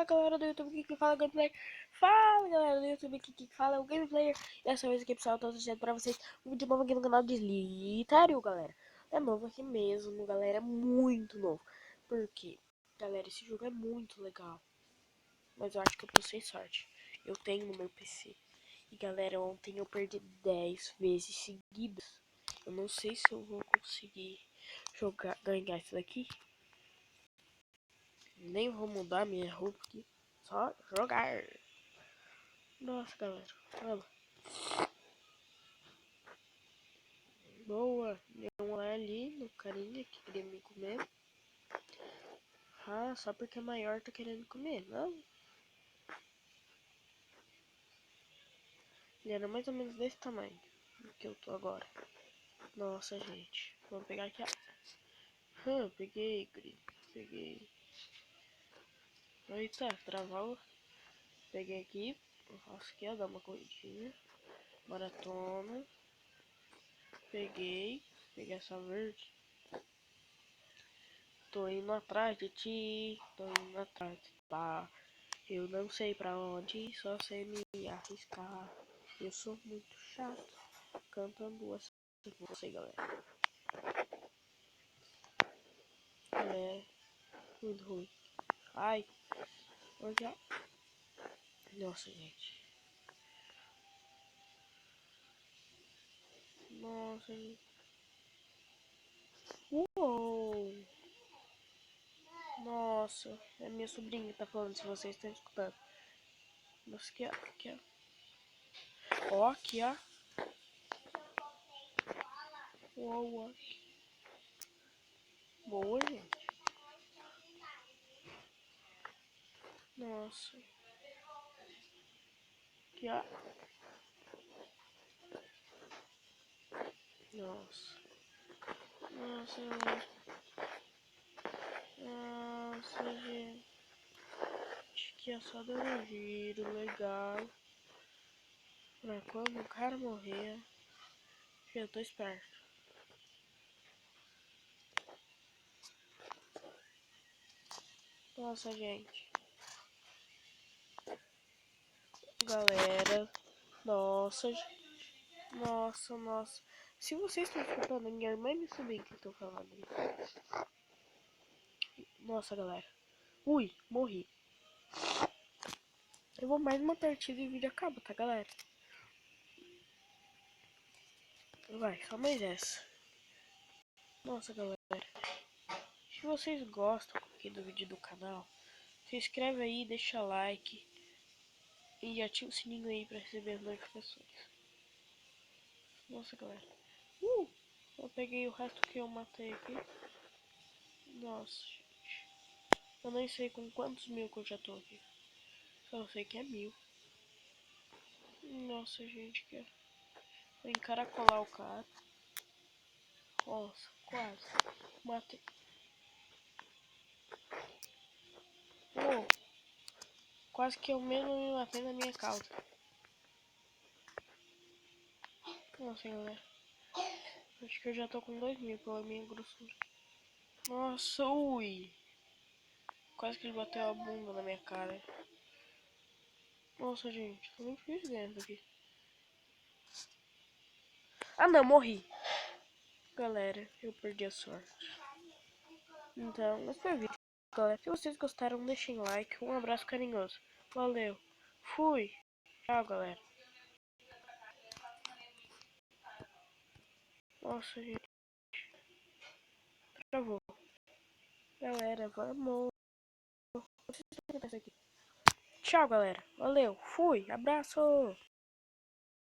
Fala galera do YouTube, aqui que fala gameplay. Fala galera do YouTube, aqui que fala o gameplay. Dessa vez aqui pessoal, eu tô trazendo pra vocês um vídeo novo aqui no canal de Slitário, galera. É novo aqui mesmo, galera, é muito novo. Porque, galera, esse jogo é muito legal. Mas eu acho que eu tô sem sorte. Eu tenho no meu PC. E galera, ontem eu perdi 10 vezes seguidas. Eu não sei se eu vou conseguir ganhar isso daqui. Nem vou mudar minha roupa aqui. Só jogar. Nossa, galera. Olha. Boa. Deu um lá ali no carinha que queria me comer. Ah, só porque é maior tá querendo comer. Não. Ele era mais ou menos desse tamanho que eu tô agora. Nossa, gente. Vamos pegar aqui. Peguei, guri. Peguei. Eita, travou. Peguei aqui. Eu faço aqui, ó. Dar uma corridinha. Maratona. Peguei essa verde. Tô indo atrás de ti. Tô indo atrás de tá. Eu não sei pra onde, só sei me arriscar. Eu sou muito chato cantando essa música, galera. É muito ruim. Ai, olha. Nossa, gente. Nossa, gente. Uou! Nossa, é minha sobrinha que tá falando, se vocês estão escutando. Nossa, aqui, ó. Aqui, ó. Ó, aqui, ó. Uou, ó. Boa, gente. Nossa. Aqui, ó. Nossa. Nossa, nossa, gente. Acho que é só dar um giro legal. Pra quando o cara morrer, eu tô esperto. Nossa, gente. Galera. Nossa, nossa, nossa. Se vocês estão escutando, minha irmã e minha sobrinha que estão falando isso. Nossa, galera. Ui, morri. Eu vou mais uma partida e o vídeo acaba, tá, galera? Vai, só mais essa. Nossa, galera. Se vocês gostam aqui do vídeo do canal, se inscreve aí, deixa like e ativa o sininho aí pra receber as notificações. Nossa, galera. Eu peguei o resto que eu matei aqui. Nossa, gente. Eu nem sei com quantos mil que eu já tô aqui. Só sei que é 1000. Nossa, gente. Vou encaracolar o cara. Nossa, quase. Matei. Quase que eu mesmo me matei na minha causa. Nossa, galera. Acho que eu já tô com 2000 pela minha grossura. Nossa, ui. Quase que ele bateu a bunda na minha cara. Nossa, gente. Tô muito difícil ganhar aqui. Ah, não. Morri. Galera, eu perdi a sorte. Então, esse foi o vídeo, galera. Se vocês gostaram, deixem like. Um abraço carinhoso. Valeu. Fui. Tchau, galera. Nossa, gente. Travou. Galera, vamos. Tchau, galera. Valeu. Fui. Abraço.